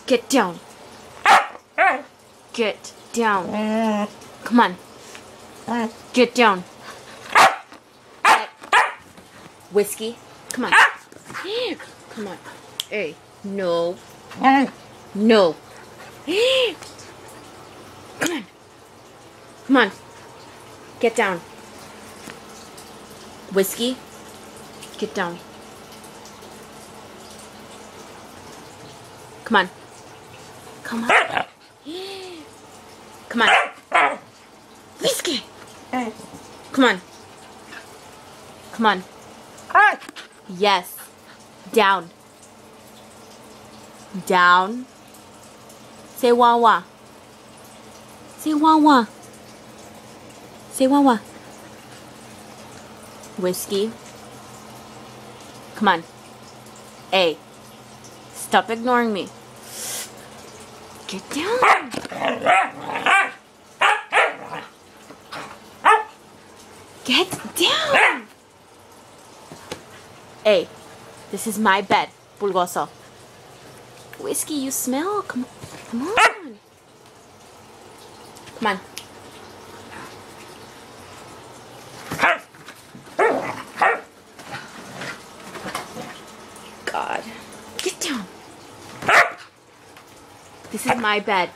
Get down. Get down. Come on. Get down. Whiskey. Come on. Come on. Hey. No. No. Come on. Come on. Get down. Whiskey. Get down. Come on. Come on. Come on. Whiskey. Come on. Come on. Yes. Down. Down. Say wah wah. Say wah wah. Say wah wah. Whiskey. Come on. A. Stop ignoring me. Get down. Get down. A. This is my bed. Pulgoso. Whiskey, you smell. Come on. Come on. God. Get down. This is my bed.